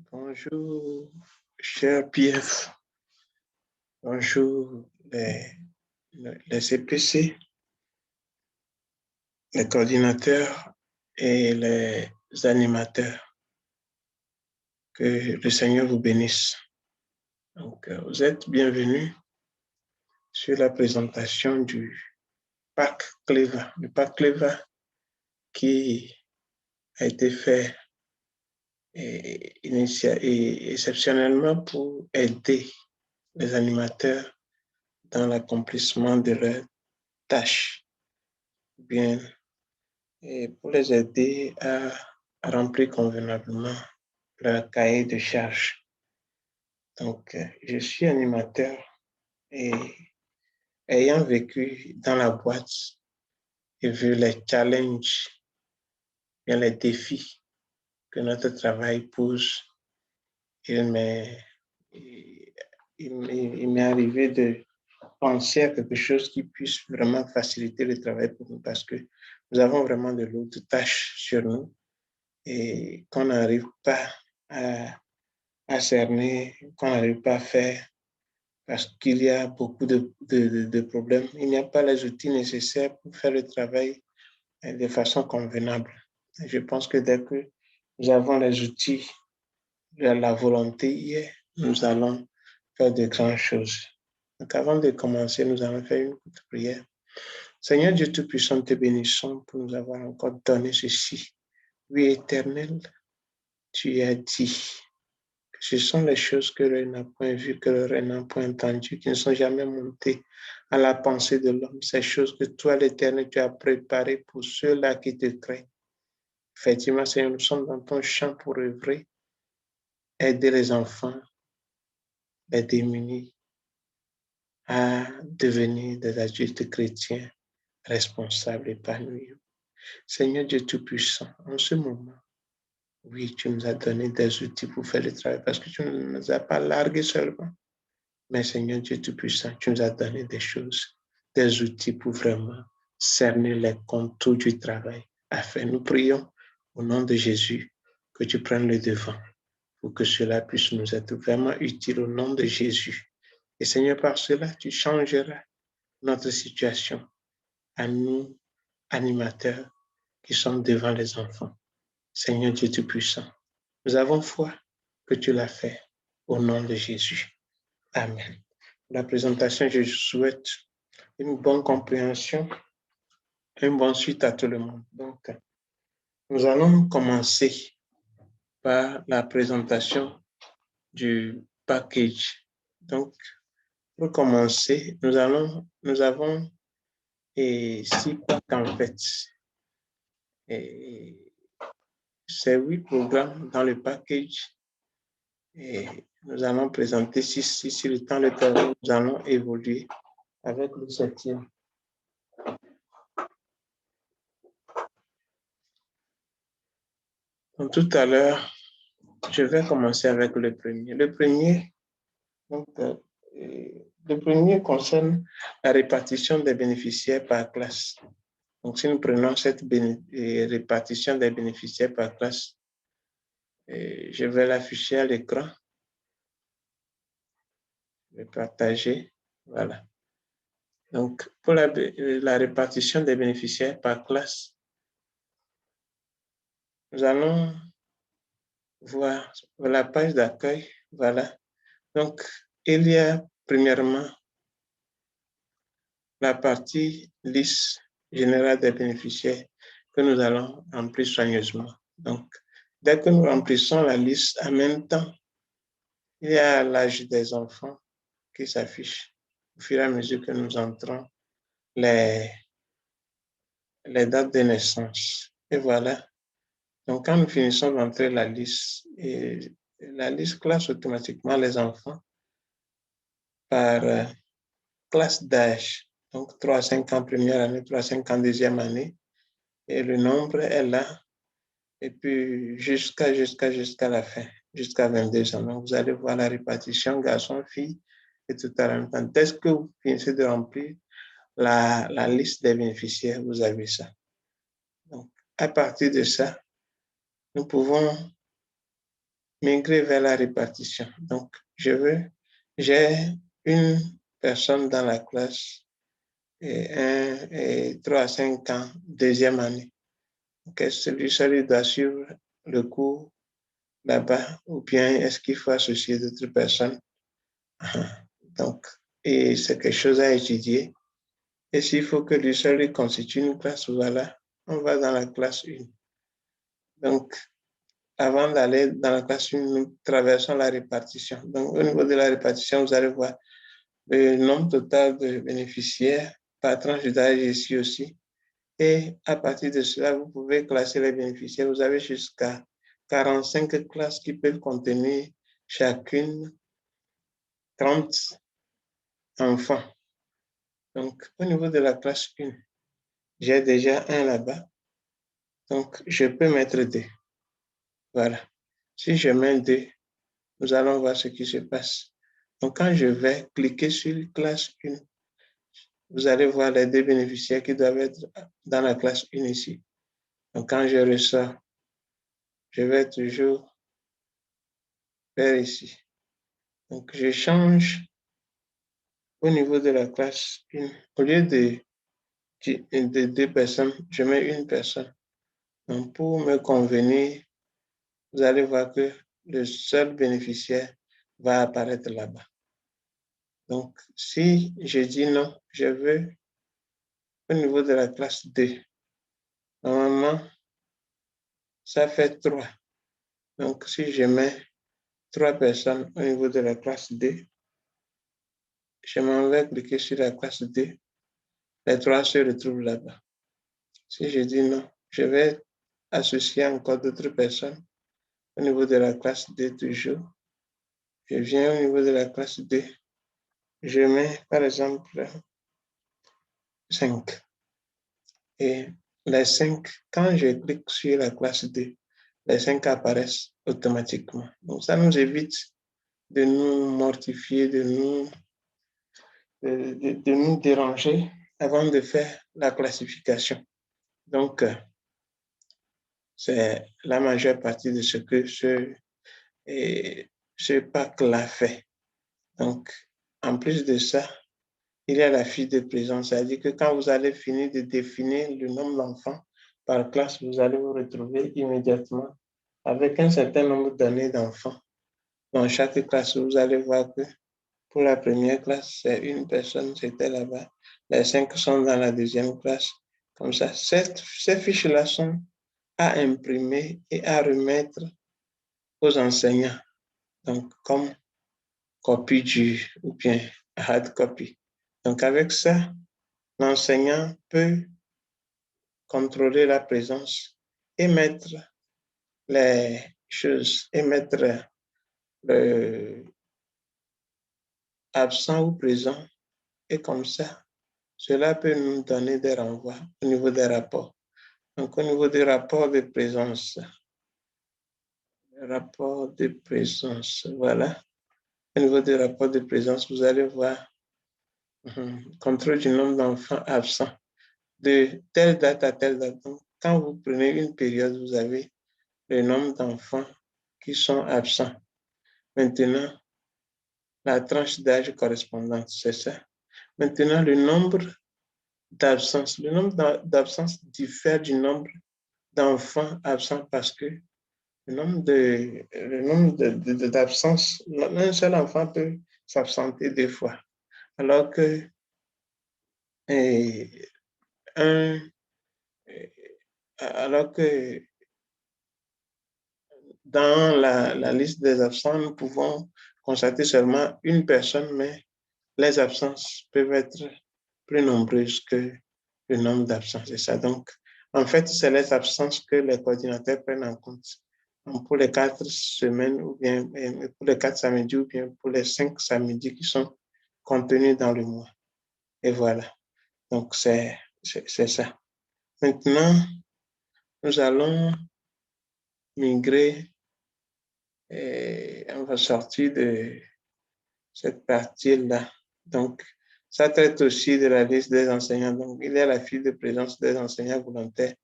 Bonjour, cher PF. Bonjour, les CPC, les coordinateurs et les animateurs. Que le Seigneur vous bénisse. Donc, vous êtes bienvenus sur la présentation du Pack Cleva. Le Pack Cleva qui a été fait exceptionnellement pour aider les animateurs dans l'accomplissement de leurs tâches, bien, et pour les aider à remplir convenablement leur cahier de charges. Donc, je suis animateur et ayant vécu dans la boîte et vu les challenges, bien les défis que notre travail pose, il m'est arrivé de penser à quelque chose qui puisse vraiment faciliter le travail pour nous parce que nous avons vraiment de lourdes tâches sur nous et qu'on n'arrive pas à cerner, qu'on n'arrive pas à faire parce qu'il y a beaucoup de problèmes. Il n'y a pas les outils nécessaires pour faire le travail de façon convenable. Et je pense que dès que nous avons les outils, la volonté, nous allons faire de grandes choses. Donc avant de commencer, nous allons faire une courte prière. Seigneur Dieu Tout-Puissant, te bénissons pour nous avoir encore donné ceci. Oui, Éternel, tu as dit que ce sont les choses que l'œil n'a point vues, que l'oreille n'a point entendues, qui ne sont jamais montées à la pensée de l'homme. Ces choses que toi, l'Éternel, tu as préparées pour ceux-là qui te craignent. Effectivement, Seigneur, nous sommes dans ton champ pour œuvrer, aider les enfants, les démunis à devenir des adultes chrétiens responsables, épanouis. Seigneur Dieu Tout-Puissant, en ce moment, oui, tu nous as donné des outils pour faire le travail parce que tu ne nous as pas largués seulement. Mais Seigneur Dieu Tout-Puissant, tu nous as donné des choses, des outils pour vraiment cerner les contours du travail. Afin, nous prions au nom de Jésus que tu prennes le devant pour que cela puisse nous être vraiment utile au nom de Jésus. Et Seigneur, par cela, tu changeras notre situation à nous, animateurs, qui sommes devant les enfants. Seigneur Dieu Tout-Puissant, nous avons foi que tu l'as fait au nom de Jésus. Amen. Pour la présentation, je souhaite une bonne compréhension, une bonne suite à tout le monde. Donc, nous allons commencer par la présentation du package. Donc, pour commencer, nous avons 6 packs en fait. Et c'est 8 programmes dans le package. Et nous allons présenter 6 sur le temps de travail. Nous allons évoluer avec le 7e. Donc, tout à l'heure, je vais commencer avec le premier. Le premier concerne la répartition des bénéficiaires par classe. Donc, si nous prenons cette répartition des bénéficiaires par classe, je vais l'afficher à l'écran. Je vais partager. Voilà. Donc, pour la répartition des bénéficiaires par classe, nous allons voir la page d'accueil. Voilà. Donc, il y a premièrement la partie liste générale des bénéficiaires que nous allons remplir soigneusement. Donc, dès que nous remplissons la liste, en même temps, il y a l'âge des enfants qui s'affiche au fur et à mesure que nous entrons les dates de naissance. Et voilà. Donc, quand nous finissons d'entrer la liste classe automatiquement les enfants par classe d'âge. Donc, 3 à 5 ans première année, 3 à 5 ans deuxième année. Et le nombre est là. Et puis, jusqu'à la fin, jusqu'à 22 ans. Donc, vous allez voir la répartition garçon-fille et tout à l'heure. Dès que vous finissez de remplir la liste des bénéficiaires, vous avez ça. Donc, à partir de ça, nous pouvons migrer vers la répartition. Donc, j'ai une personne dans la classe et 3 à 5 ans, deuxième année. Donc, celui doit suivre le cours là-bas ou bien est-ce qu'il faut associer d'autres personnes? Donc, et c'est quelque chose à étudier. Et s'il faut que lui seul constitue une classe, voilà, on va dans la classe 1. Donc, avant d'aller dans la classe 1, nous traversons la répartition. Donc, au niveau de la répartition, vous allez voir le nombre total de bénéficiaires par tranche d'âge ici aussi. Et à partir de cela, vous pouvez classer les bénéficiaires. Vous avez jusqu'à 45 classes qui peuvent contenir chacune 30 enfants. Donc, au niveau de la classe 1, j'ai déjà un là-bas. Donc, je peux mettre 2. Voilà. Si je mets 2, nous allons voir ce qui se passe. Donc, quand je vais cliquer sur classe 1, vous allez voir les 2 bénéficiaires qui doivent être dans la classe 1 ici. Donc, quand je ressors, je vais toujours vers ici. Donc, je change au niveau de la classe 1. Au lieu de 2 personnes, je mets une personne. Donc, pour me convenir, vous allez voir que le seul bénéficiaire va apparaître là-bas. Donc, si je dis non, je veux au niveau de la classe 2. Normalement, ça fait 3. Donc, si je mets 3 personnes au niveau de la classe 2, je m'en vais cliquer sur la classe 2. Les 3 se retrouvent là-bas. Si je dis non, je vais associer encore d'autres personnes au niveau de la classe 2 toujours. Je viens au niveau de la classe 2. Je mets, par exemple, 5. Et les 5, quand je clique sur la classe 2, les 5 apparaissent automatiquement. Donc, ça nous évite de nous mortifier, de nous déranger avant de faire la classification. Donc, c'est la majeure partie de ce que ce pack-là fait. Donc, en plus de ça, il y a la fiche de présence. C'est-à-dire que quand vous allez finir de définir le nombre d'enfants par classe, vous allez vous retrouver immédiatement avec un certain nombre d'années d'enfants. Dans chaque classe, vous allez voir que pour la première classe, c'est une personne, c'était là-bas. Les 5 sont dans la deuxième classe. Comme ça, ces fiches-là sont à imprimer et à remettre aux enseignants. Donc, comme copie ou bien hard copy. Donc, avec ça, l'enseignant peut contrôler la présence et mettre les choses, et mettre le absent ou présent. Et comme ça, cela peut nous donner des renvois au niveau des rapports. Donc, au niveau des rapports de présence, voilà. Au niveau des rapports de présence, vous allez voir contrôle du nombre d'enfants absents de telle date à telle date. Donc, quand vous prenez une période, vous avez le nombre d'enfants qui sont absents. Maintenant, la tranche d'âge correspondante, c'est ça. Maintenant, le nombre d'absences. Le nombre d'absences diffère du nombre d'enfants absents parce que le nombre d'absences, un seul enfant peut s'absenter 2 fois. Alors que un, alors que dans la liste des absents, nous pouvons constater seulement une personne, mais les absences peuvent être plus nombreuses que le nombre d'absences. C'est ça. Donc, en fait, c'est les absences que les coordinateurs prennent en compte. Donc, pour les 4 semaines ou bien pour les 4 samedis ou bien pour les 5 samedis qui sont contenus dans le mois. Et voilà. Donc, c'est ça. Maintenant, nous allons migrer et on va sortir de cette partie-là. Donc, ça traite aussi de la liste des enseignants. Donc, il y a la fiche de présence des enseignants volontaires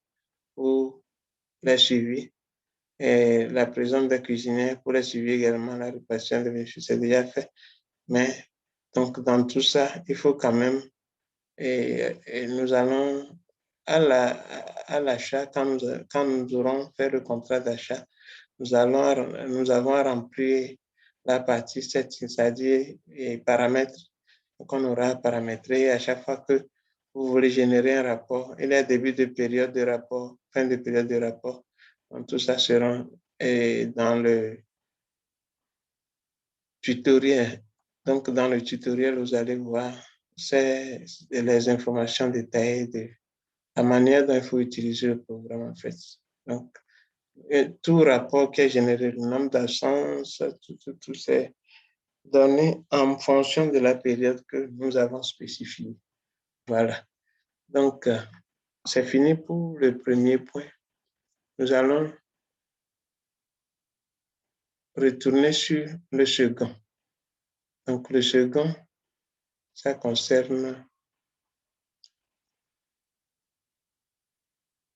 pour les suivis. Et la présence des cuisiniers pour les suivre également la répartition des bénéfices, c'est déjà fait. Mais donc, dans tout ça, il faut quand même, et nous allons à l'achat, quand nous aurons fait le contrat d'achat, nous avons à remplir la partie 7, c'est-à-dire les paramètres qu'on aura à paramétrer. À chaque fois que vous voulez générer un rapport, il y a début de période de rapport, fin de période de rapport. Donc, tout ça sera dans le tutoriel. Donc, dans le tutoriel, vous allez voir les informations détaillées de la manière dont il faut utiliser le programme, en fait. Donc, tout rapport qui est généré, le nombre d'absences, tout c'est donné en fonction de la période que nous avons spécifiée. Voilà. Donc, c'est fini pour le premier point. Nous allons retourner sur le second. Donc, le second, ça concerne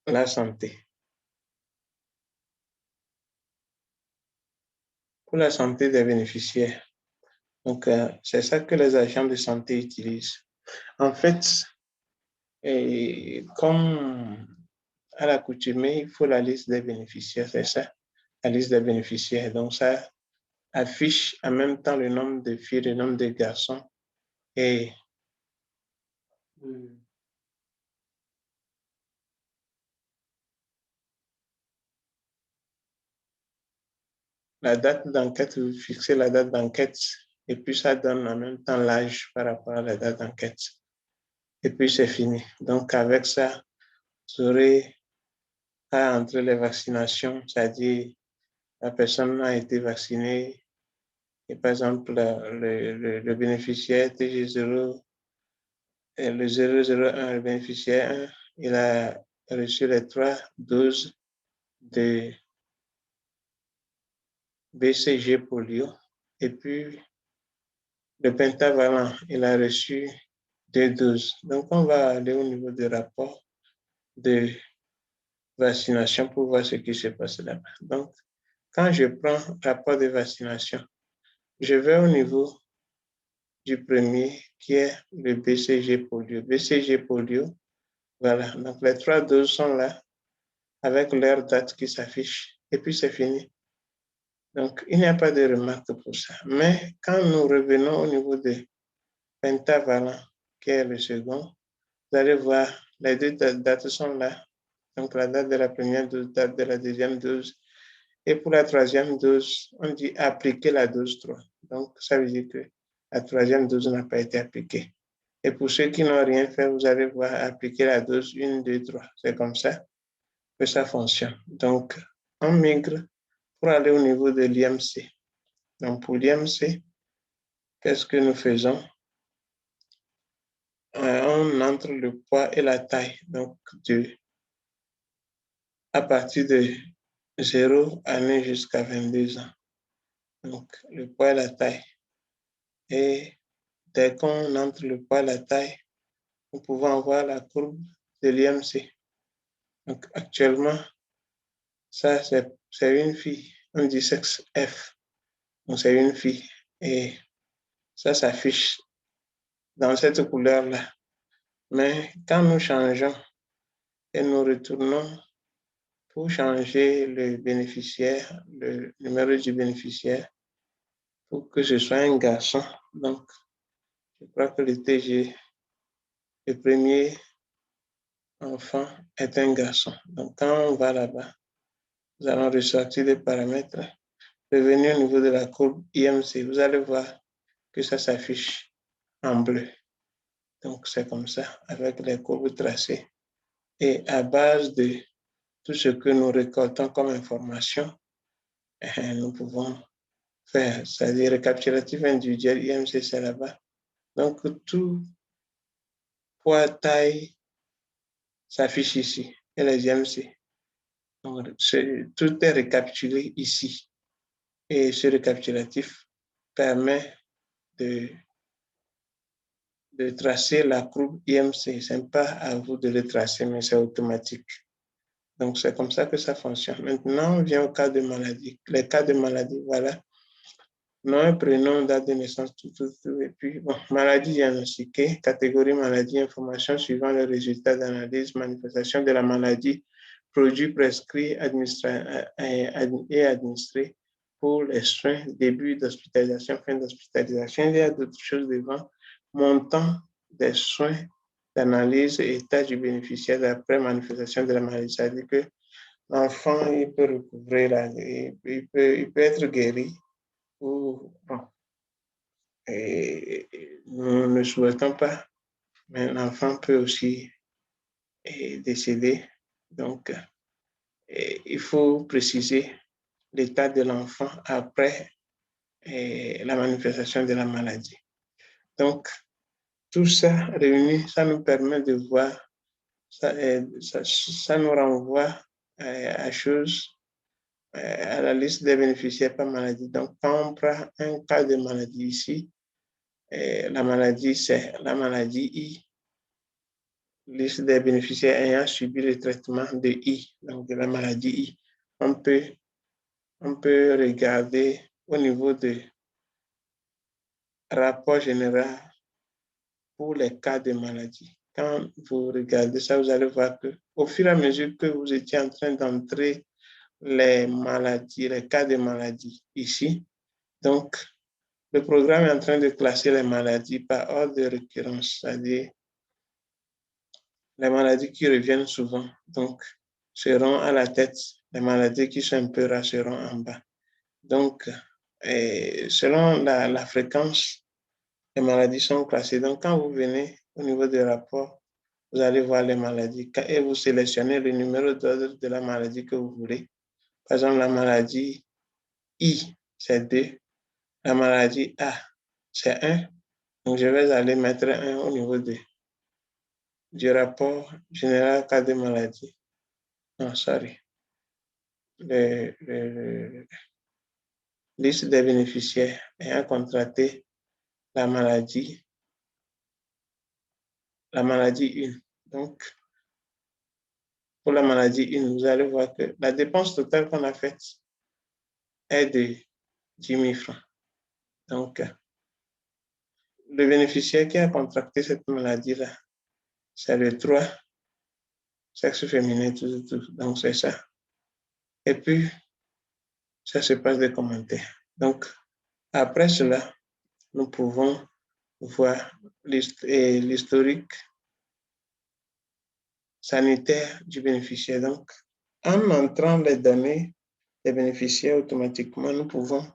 la santé. Pour la santé des bénéficiaires. Donc, c'est ça que les agents de santé utilisent. En fait, comme à l'accoutumée, il faut la liste des bénéficiaires, c'est ça, la liste des bénéficiaires. Donc, ça affiche en même temps le nombre de filles, le nombre de garçons et la date d'enquête, vous fixez la date d'enquête et puis ça donne en même temps l'âge par rapport à la date d'enquête. Et puis c'est fini. Donc avec ça, vous aurez entre les vaccinations, c'est-à-dire la personne a été vaccinée et par exemple le bénéficiaire TG0, le 001, le bénéficiaire 1, il a reçu les 3 doses de BCG polio et puis le pentavalent, il a reçu 2 doses. Donc, on va aller au niveau du rapport de vaccination pour voir ce qui se passe là-bas. Donc, quand je prends rapport de vaccination, je vais au niveau du premier qui est le BCG polio. BCG polio, voilà. Donc, les 3 doses sont là avec leur date qui s'affiche et puis c'est fini. Donc, il n'y a pas de remarque pour ça. Mais quand nous revenons au niveau des pentavalent, qui est le second, vous allez voir, les deux dates sont là. Donc, la date de la première dose, date de la deuxième dose. Et pour la troisième dose, on dit appliquer la dose 3. Donc, ça veut dire que la troisième dose n'a pas été appliquée. Et pour ceux qui n'ont rien fait, vous allez voir appliquer la dose 1, 2, 3. C'est comme ça que ça fonctionne. Donc, on migre pour aller au niveau de l'IMC. Donc, pour l'IMC, qu'est-ce que nous faisons? On entre le poids et la taille. Donc, à partir de 0 année jusqu'à 22 ans. Donc, le poids et la taille. Et dès qu'on entre le poids et la taille, nous pouvons voir la courbe de l'IMC. Donc, actuellement, ça, c'est une fille. On dit sexe F. Donc, c'est une fille. Et ça s'affiche dans cette couleur-là. Mais quand nous changeons et nous retournons pour changer le bénéficiaire, le numéro du bénéficiaire, pour que ce soit un garçon. Donc, je crois que le TG, le premier enfant, est un garçon. Donc, quand on va là-bas, nous allons ressortir des paramètres, revenir au niveau de la courbe IMC. Vous allez voir que ça s'affiche en bleu. Donc, c'est comme ça, avec les courbes tracées. Et à base de tout ce que nous récoltons comme information, nous pouvons faire, c'est-à-dire récapitulatif individuel, IMC, c'est là-bas. Donc, tout poids, taille s'affiche ici, et les IMC. Donc, tout est récapitulé ici. Et ce récapitulatif permet de tracer la courbe IMC. Ce n'est pas à vous de le tracer, mais c'est automatique. Donc, c'est comme ça que ça fonctionne. Maintenant, on vient au cas de maladie. Les cas de maladie, voilà. Nom, prénom, date de naissance, tout. Et puis, bon, maladie diagnostiquée, catégorie maladie, information suivant le résultat d'analyse, manifestation de la maladie, produit prescrit et administré pour les soins, début d'hospitalisation, fin d'hospitalisation. Il y a d'autres choses devant. Montant des soins d'analyse et état du bénéficiaire après manifestation de la maladie. C'est-à-dire que l'enfant, il peut recouvrir, il peut être guéri ou bon, et nous ne souhaitons pas, mais l'enfant peut aussi décéder. Donc, il faut préciser l'état de l'enfant après la manifestation de la maladie. Donc, tout ça réuni, ça nous permet de voir, ça nous renvoie à choses, à la liste des bénéficiaires par maladie. Donc, quand on prend un cas de maladie ici, la maladie, c'est la maladie I, liste des bénéficiaires ayant subi le traitement de I, donc de la maladie I. On peut regarder au niveau de rapport général pour les cas de maladie. Quand vous regardez ça, vous allez voir que au fur et à mesure que vous étiez en train d'entrer les maladies, les cas de maladie ici, donc le programme est en train de classer les maladies par ordre de récurrence, c'est-à-dire les maladies qui reviennent souvent, donc, seront à la tête. Les maladies qui sont un peu rares seront en bas. Donc, selon la fréquence, les maladies sont classées. Donc, quand vous venez au niveau des rapports, vous allez voir les maladies et vous sélectionnez le numéro d'ordre de la maladie que vous voulez. Par exemple, la maladie I, c'est 2. La maladie A, c'est 1. Donc, je vais aller mettre 1 au niveau du rapport général cas de maladie. Non, sorry. Liste des bénéficiaires ayant contracté la maladie 1. Donc, pour la maladie 1, vous allez voir que la dépense totale qu'on a faite est de 10 000 francs. Donc, le bénéficiaire qui a contracté cette maladie-là, c'est le 3, sexe féminin, tout. Donc, c'est ça. Et puis, ça se passe des commentaires. Donc, après cela, nous pouvons voir l'historique sanitaire du bénéficiaire. Donc, en entrant les données des bénéficiaires automatiquement, nous pouvons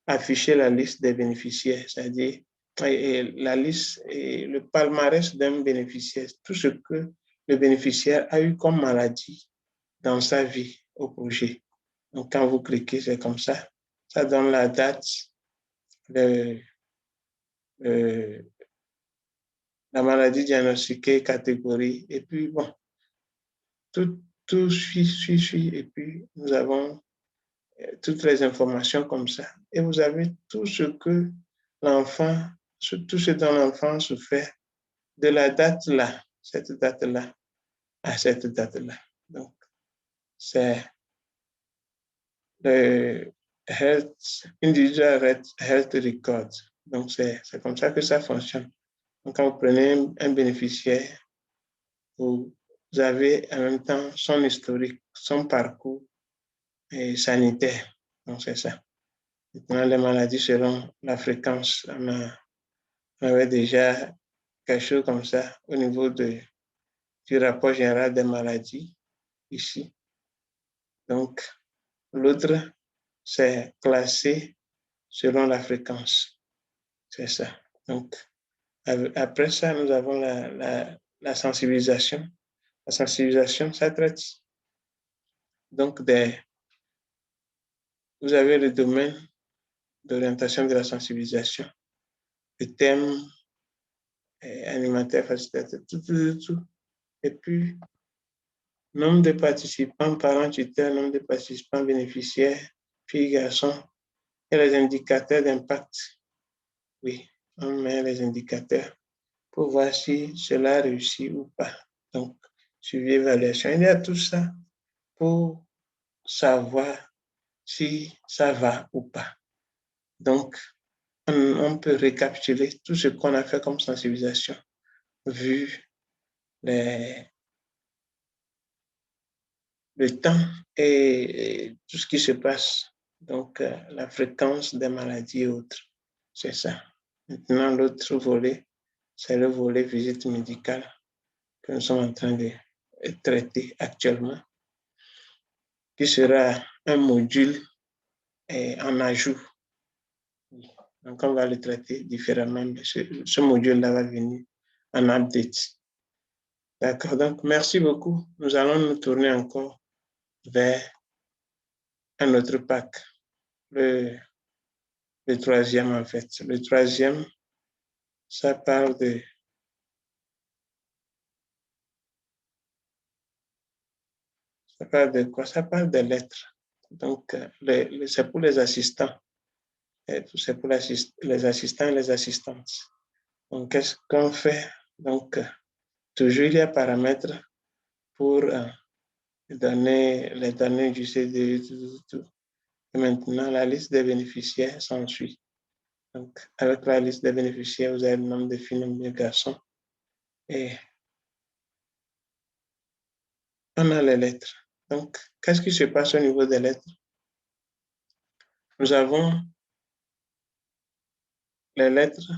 afficher la liste des bénéficiaires, c'est-à-dire la liste et le palmarès d'un bénéficiaire, tout ce que le bénéficiaire a eu comme maladie dans sa vie au projet. Donc, quand vous cliquez, c'est comme ça. Ça donne la date, la maladie diagnostiquée, catégorie, et puis bon, tout suit, et puis nous avons toutes les informations comme ça. Et vous avez tout ce que l'enfant, tout ce dont l'enfant souffert de la date là, cette date là, à cette date là. Donc, c'est le Individual Health Record. Donc, c'est comme ça que ça fonctionne. Donc, quand vous prenez un bénéficiaire, vous avez en même temps son historique, son parcours sanitaire. Donc, c'est ça. Maintenant, les maladies selon la fréquence. On avait déjà quelque chose comme ça au niveau du rapport général des maladies ici. Donc, l'autre, c'est classé selon la fréquence. C'est ça. Donc, après ça, nous avons la sensibilisation. La sensibilisation, ça traite. Donc, vous avez le domaine d'orientation de la sensibilisation, le thème alimentaire, facilitateur, tout. Et puis, nombre de participants, parents, tuteurs, nombre de participants bénéficiaires, filles, garçons, et les indicateurs d'impact. Oui, on met les indicateurs pour voir si cela réussit ou pas. Donc, suivi, évaluation. Il y a tout ça pour savoir si ça va ou pas. Donc, on peut récapituler tout ce qu'on a fait comme sensibilisation, vu le temps et tout ce qui se passe. Donc, la fréquence des maladies et autres, c'est ça. Maintenant, l'autre volet, c'est le volet visite médicale que nous sommes en train de traiter actuellement, qui sera un module en ajout. Donc, on va le traiter différemment, mais ce module-là va venir en update. D'accord, donc merci beaucoup. Nous allons nous tourner encore vers un autre pack, le troisième en fait. Le troisième, ça parle de quoi? Ça parle des lettres. Donc, c'est pour les assistants. C'est pour les assistants et les assistantes. Donc, qu'est-ce qu'on fait? Donc, toujours il y a paramètres pour donner les données du CD, tout. Et maintenant, la liste des bénéficiaires s'ensuit. Donc, avec la liste des bénéficiaires, vous avez le nombre de filles, le nombre de garçons. Et on a les lettres. Donc, qu'est-ce qui se passe au niveau des lettres? Nous avons les lettres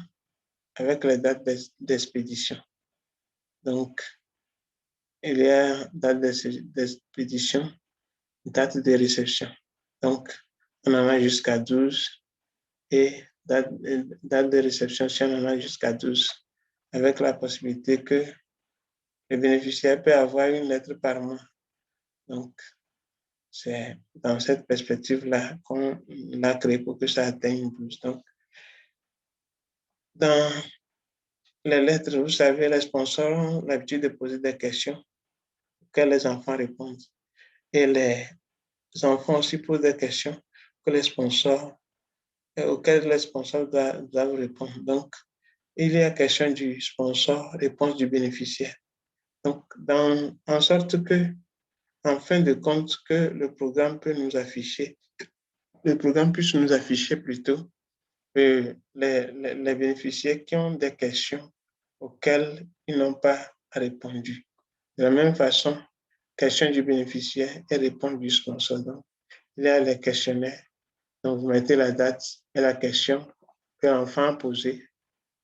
avec les dates d'expédition. Donc, il y a date d'expédition, date de réception. Donc, on en a jusqu'à 12 et date de réception, si on en a jusqu'à 12, avec la possibilité que le bénéficiaire peut avoir une lettre par mois. Donc, c'est dans cette perspective-là qu'on l'a créé pour que ça atteigne 12. Donc, dans les lettres, vous savez, les sponsors ont l'habitude de poser des questions auxquelles les enfants répondent. Et les enfants aussi posent des questions que les sponsors, auxquelles les sponsors doivent répondre. Donc, il y a question du sponsor, réponse du bénéficiaire. Donc, en sorte que, en fin de compte, que le programme peut nous afficher, le programme puisse nous afficher plutôt les bénéficiaires qui ont des questions auxquelles ils n'ont pas répondu. De la même façon, question du bénéficiaire et réponse du sponsor. Donc, il y a les questionnaires. Donc, vous mettez la date et la question que l'enfant a posée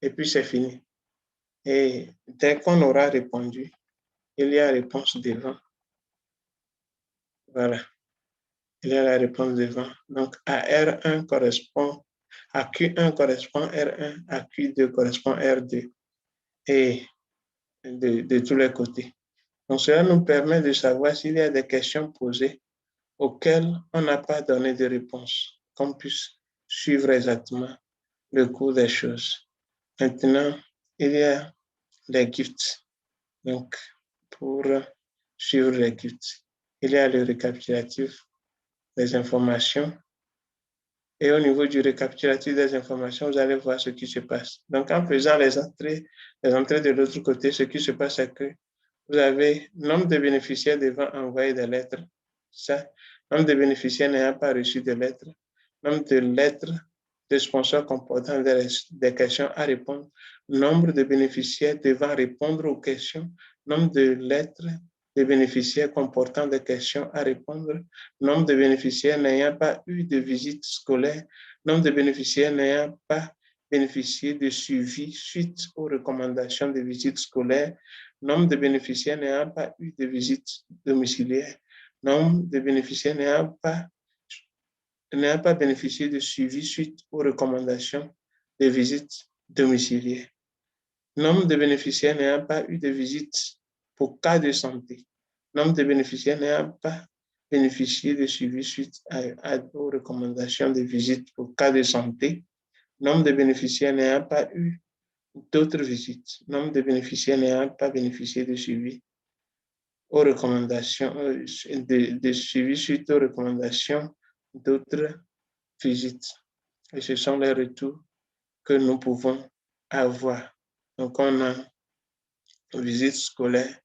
et puis c'est fini. Et dès qu'on aura répondu, il y a réponse devant. Voilà. Il y a la réponse devant. Donc, à R1 correspond, à Q1 correspond R1, à Q2 correspond R2. Et de tous les côtés. Donc, cela nous permet de savoir s'il y a des questions posées auxquelles on n'a pas donné de réponse, qu'on puisse suivre exactement le cours des choses. Maintenant, il y a les gifts. Donc, pour suivre les gifts, il y a le récapitulatif des informations. Et au niveau du récapitulatif des informations, vous allez voir ce qui se passe. Donc, en faisant les entrées de l'autre côté, ce qui se passe, c'est que vous avez nombre de bénéficiaires devant envoyer des lettres. Ça, nombre de bénéficiaires n'ayant pas reçu de lettres. Nombre de lettres de sponsors comportant des questions à répondre. Nombre de bénéficiaires devant répondre aux questions. Nombre de lettres de bénéficiaires comportant des questions à répondre. Nombre de bénéficiaires n'ayant pas eu de visite scolaire. Nombre de bénéficiaires n'ayant pas bénéficié de suivi suite aux recommandations de visite scolaire. Nombre de bénéficiaires n'ayant pas eu de visite domiciliaire, nombre de bénéficiaires n'ayant pas bénéficié de suivi suite aux recommandations de visite domiciliaire, nombre de bénéficiaires n'ayant pas eu de visite pour cas de santé, nombre de bénéficiaires n'ayant pas bénéficié de suivi suite aux recommandations de visite pour cas de santé, nombre de bénéficiaires n'ayant pas eu d'autres visites, nombre de bénéficiaires n'ayant pas bénéficié de suivi aux recommandations, de suivi suite aux recommandations d'autres visites. Et ce sont les retours que nous pouvons avoir. Donc, on a une visite scolaire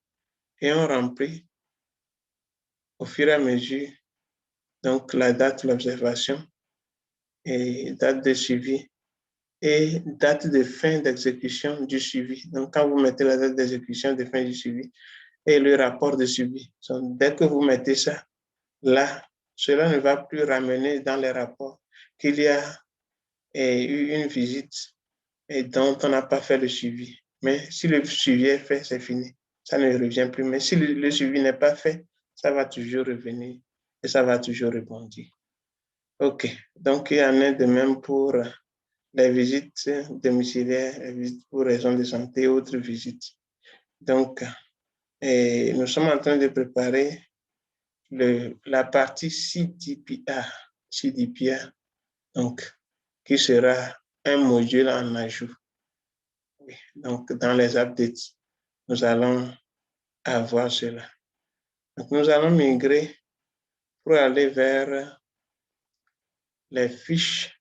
et on remplit au fur et à mesure, donc la date de l'observation et date de suivi et date de fin d'exécution du suivi. Donc, quand vous mettez la date d'exécution de fin du suivi et le rapport de suivi, donc, dès que vous mettez ça, là, cela ne va plus ramener dans les rapports qu'il y a eu une visite et dont on n'a pas fait le suivi. Mais si le suivi est fait, c'est fini. Ça ne revient plus. Mais si le suivi n'est pas fait, ça va toujours revenir et ça va toujours rebondir. OK. Donc, il y en a de même pour les visites domiciliaires, les visites pour raison de santé et autres visites. Donc, nous sommes en train de préparer la partie CDPA, donc, qui sera un module en ajout. Oui. Donc, dans les updates, nous allons avoir cela. Donc, nous allons migrer pour aller vers les fiches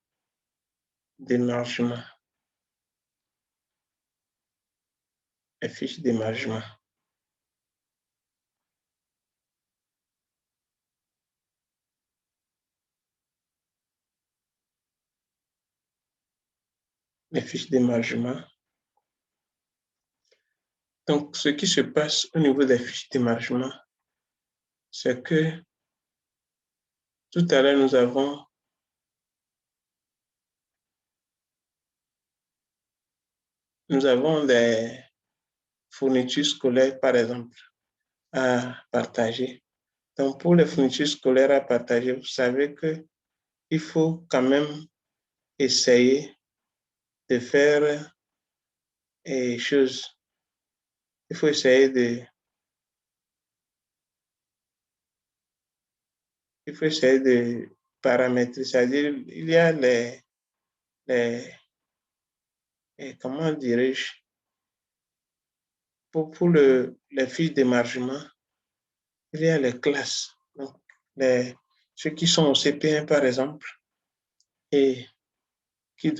d'émargement. Les fiches d'émargement. Les fiches d'émargement. Donc, ce qui se passe au niveau des fiches d'émargement, c'est que tout à l'heure, nous avons des fournitures scolaires, par exemple, à partager. Donc, pour les fournitures scolaires à partager, vous savez qu'il faut quand même essayer de faire des choses. Il faut essayer de paramétrer, c'est-à-dire il y a comment dirais-je, pour les fiches d'émargement, il y a les classes. Donc, ceux qui sont au CP1, par exemple, et qui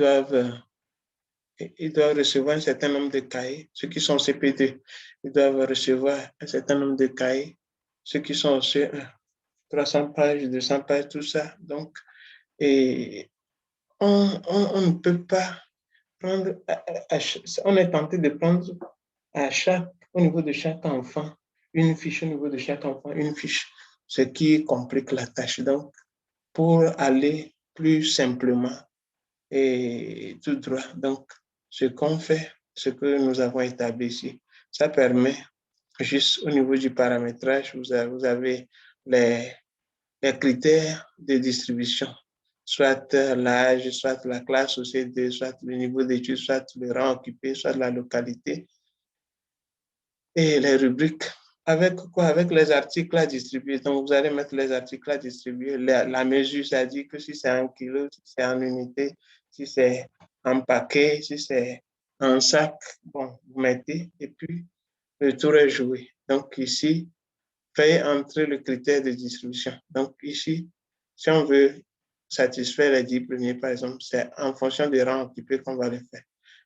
ils doivent recevoir un certain nombre de cahiers. Ceux qui sont au CP2, ils doivent recevoir un certain nombre de cahiers. Ceux qui sont au C1, 300 pages, 200 pages, tout ça. Donc, et on ne peut pas prendre, on est tenté de prendre au niveau de chaque enfant, une fiche au niveau de chaque enfant, une fiche, ce qui complique la tâche. Donc, pour aller plus simplement et tout droit, donc, ce qu'on fait, ce que nous avons établi ici, ça permet juste au niveau du paramétrage, vous avez les critères de distribution, soit l'âge, soit la classe au CD, soit le niveau d'études, soit le rang occupé, soit la localité, et les rubriques. Avec quoi? Avec les articles à distribuer. Donc, vous allez mettre les articles à distribuer. La mesure, ça dit que si c'est en kilo, si c'est en unité, si c'est en paquet, si c'est en sac, bon, vous mettez et puis le tour est joué. Donc, ici, faites entrer le critère de distribution. Donc, ici, si on veut satisfaire les 10 premiers, par exemple, c'est en fonction des rangs occupés qu'on va le faire.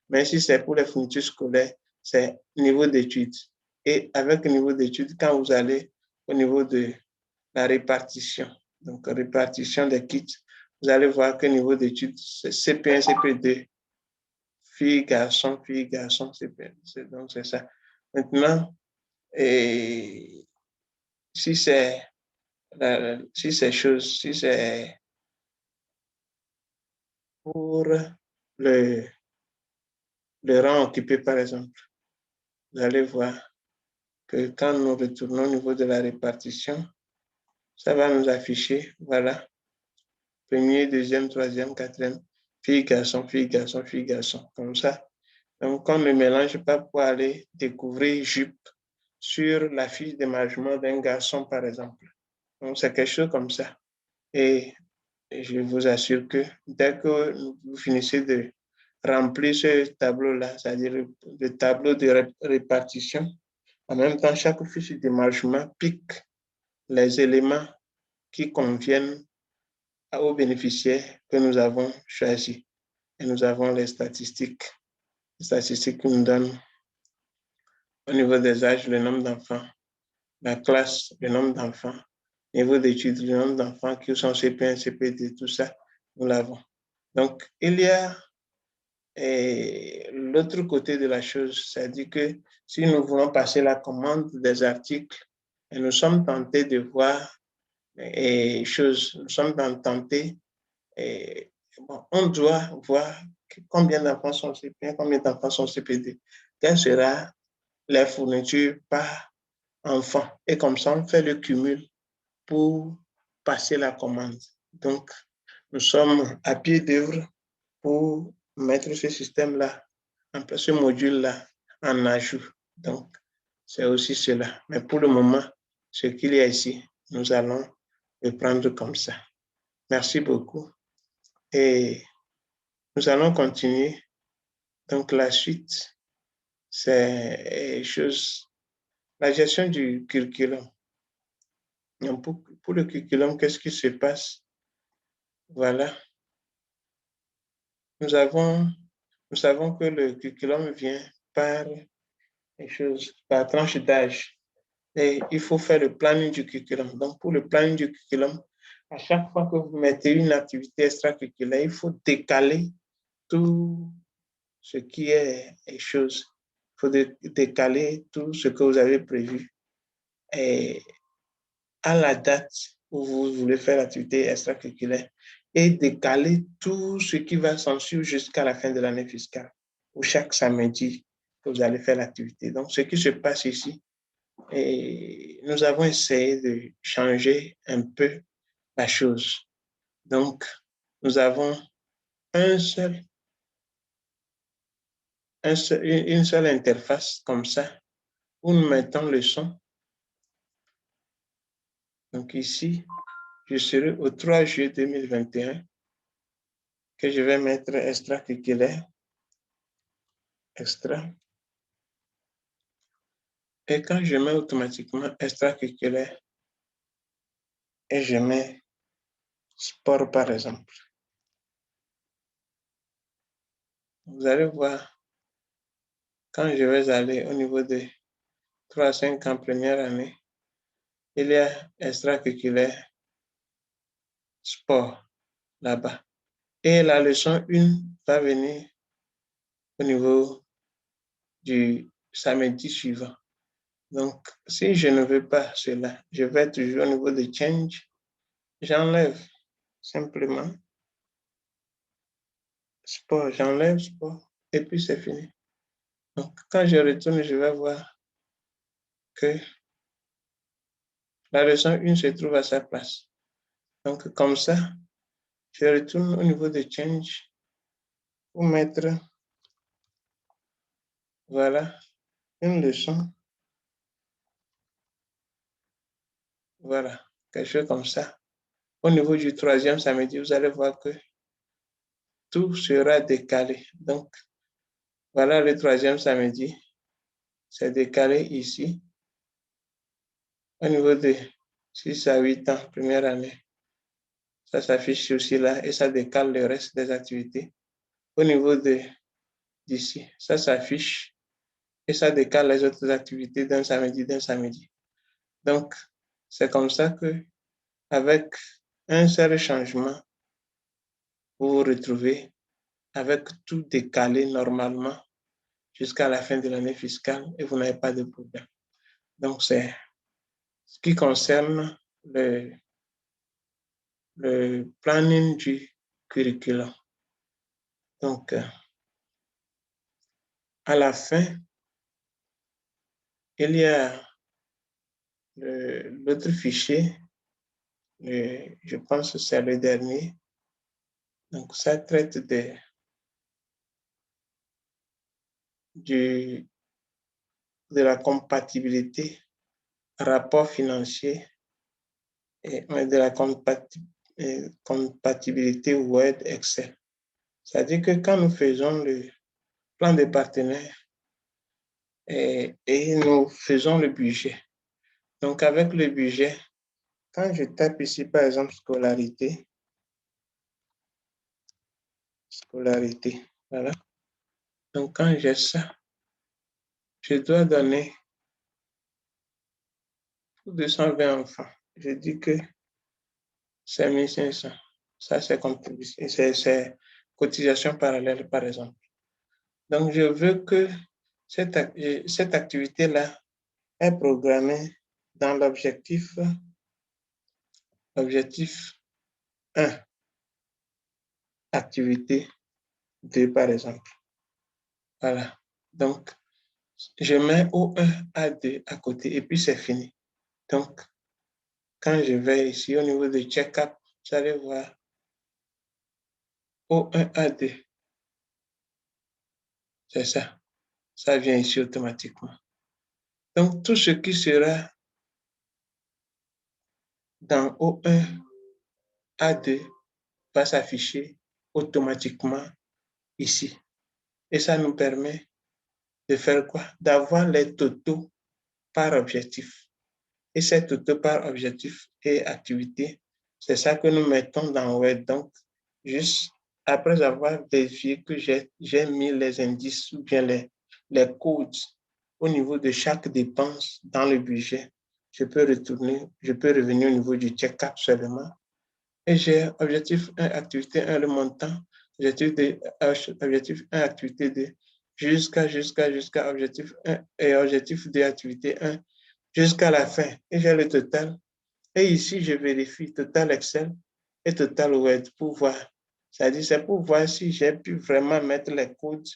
Mais si c'est pour les fournitures scolaires, c'est niveau d'études. Et avec le niveau d'études, quand vous allez au niveau de la répartition, donc répartition des kits, vous allez voir que niveau d'études, c'est CP1, CP2, filles, garçons, CP1. Donc, c'est ça. Maintenant, et si c'est si c'est pour le, le rang occupé, par exemple, vous allez voir que quand nous retournons au niveau de la répartition, ça va nous afficher, voilà, premier, deuxième, troisième, quatrième, fille, garçon, fille, garçon, fille, garçon, comme ça. Donc, on ne mélange pas pour aller découvrir jupe sur la fiche d'émargement d'un garçon, par exemple. Donc, c'est quelque chose comme ça. Et je vous assure que dès que vous finissez de remplir ce tableau-là, c'est-à-dire le tableau de répartition, en même temps, chaque fiche d'émargement pique les éléments qui conviennent aux bénéficiaires que nous avons choisis. Et nous avons les statistiques. Les statistiques qui nous donnent au niveau des âges le nombre d'enfants, la classe, le nombre d'enfants, niveau d'études, le nombre d'enfants qui sont CP1, CP2, tout ça, nous l'avons. Donc, il y a l'autre côté de la chose, c'est-à-dire que si nous voulons passer la commande des articles, et nous sommes tentés de voir nous sommes tentés, bon, on doit voir combien d'enfants sont CP1, combien d'enfants sont CP2, quelle sera la fourniture par enfant. Et comme ça, on fait le cumul pour passer la commande. Donc, nous sommes à pied d'œuvre pour mettre ce système-là, ce module-là en ajout. Donc, c'est aussi cela. Mais pour le moment, ce qu'il y a ici, nous allons le prendre comme ça. Merci beaucoup. Et nous allons continuer. Donc, la suite, c'est la gestion du curriculum. Donc, pour le curriculum, qu'est-ce qui se passe? Voilà. Nous savons que le curriculum vient par par tranche d'âge. Et il faut faire le planning du curriculum. Donc, pour le planning du curriculum, à chaque fois que vous mettez une activité extracurriculaire, il faut décaler tout ce qui est choses. Il faut décaler tout ce que vous avez prévu et à la date où vous voulez faire l'activité extracurriculaire et décaler tout ce qui va s'en suivre jusqu'à la fin de l'année fiscale, ou chaque samedi que vous allez faire l'activité. Donc, ce qui se passe ici, et nous avons essayé de changer un peu la chose. Donc, nous avons une seule interface comme ça où nous mettons le son. Donc ici, je serai au 3 juillet 2021 que je vais mettre extracurriculaire, extra. Et quand je mets automatiquement extracurriculaire et je mets sport par exemple, vous allez voir quand je vais aller au niveau de 3 à 5 ans première année, il y a extracurriculaire sport là-bas. Et la leçon 1 va venir au niveau du samedi suivant. Donc, si je ne veux pas cela, je vais toujours au niveau de change. J'enlève simplement sport, j'enlève sport et puis c'est fini. Donc, quand je retourne, je vais voir que la leçon 1 se trouve à sa place. Donc, comme ça, je retourne au niveau de change pour mettre, voilà, une leçon. Voilà, quelque chose comme ça. Au niveau du 3e samedi, vous allez voir que tout sera décalé. Donc, voilà le 3e samedi. C'est décalé ici. Au niveau de 6 à 8 ans, première année, ça s'affiche aussi là et ça décale le reste des activités. Au niveau d'ici, ça s'affiche et ça décale les autres activités d'un samedi. Donc, c'est comme ça que, avec un seul changement, vous vous retrouvez avec tout décalé normalement jusqu'à la fin de l'année fiscale et vous n'avez pas de problème. Donc, c'est ce qui concerne le planning du curriculum. Donc, à la fin, il y a l'autre fichier, je pense que c'est le dernier. Donc, ça traite de la compatibilité, rapport financier, et de la compatibilité Word, Excel. C'est-à-dire que quand nous faisons le plan de partenaires et nous faisons le budget, donc avec le budget, quand je tape ici, par exemple, scolarité, voilà. Donc, quand j'ai ça, je dois donner pour 220 enfants. je dis que c'est 1500. Ça, c'est contribution, c'est cotisation parallèle, par exemple. Donc, je veux que cette activité-là est programmée dans l'objectif 1, activité 2, par exemple. Voilà. Donc, je mets O1, A2 à côté et puis c'est fini. Donc, quand je vais ici au niveau de check-up, vous allez voir O1, A2. C'est ça. Ça vient ici automatiquement. Donc, tout ce qui sera dans O1, A2 va s'afficher automatiquement ici. Et ça nous permet de faire quoi? D'avoir les totaux par objectif. Et ces totaux par objectif et activité, c'est ça que nous mettons dans Word. Donc, juste après avoir vérifié que j'ai mis les indices ou bien les codes au niveau de chaque dépense dans le budget, je peux revenir au niveau du check-up seulement. Et j'ai objectif 1, activité 1, le montant, objectif 1, activité 2, jusqu'à objectif 1 et objectif 2, activité 1, jusqu'à la fin. Et j'ai le total. Et ici, je vérifie total Excel et total Word pour voir. C'est-à-dire, c'est pour voir si j'ai pu vraiment mettre les codes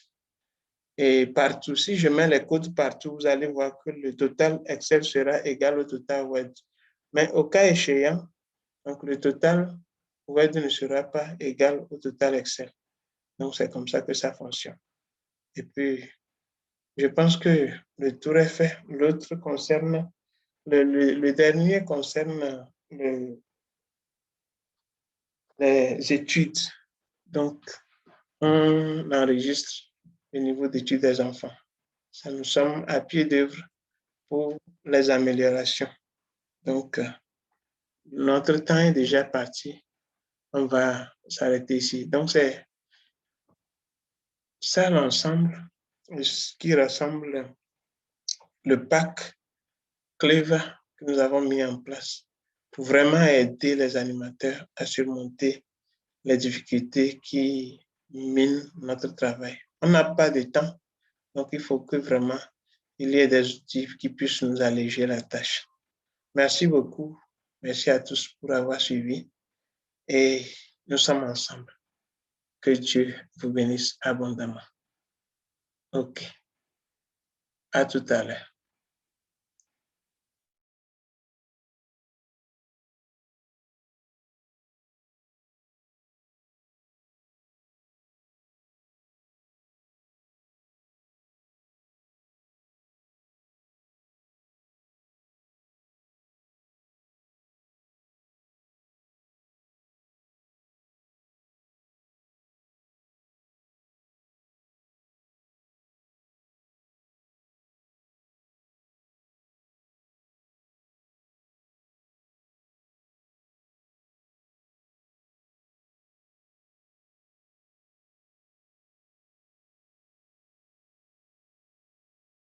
et partout. Si je mets les codes partout, vous allez voir que le total Excel sera égal au total Word. Mais au cas échéant, donc le total Word ne sera pas égal au total Excel. Donc, c'est comme ça que ça fonctionne. Et puis, je pense que le tour est fait. L'autre concerne, le dernier concerne les études. Donc, on enregistre le niveau d'études des enfants. Ça, nous sommes à pied d'œuvre pour les améliorations. Donc, notre temps est déjà parti. On va s'arrêter ici. Donc, c'est ça l'ensemble, ce qui rassemble le pack Clever que nous avons mis en place pour vraiment aider les animateurs à surmonter les difficultés qui minent notre travail. On n'a pas de temps, donc il faut que vraiment il y ait des outils qui puissent nous alléger la tâche. Merci beaucoup. Merci à tous pour avoir suivi et nous sommes ensemble. Que Dieu vous bénisse abondamment. OK. À tout à l'heure.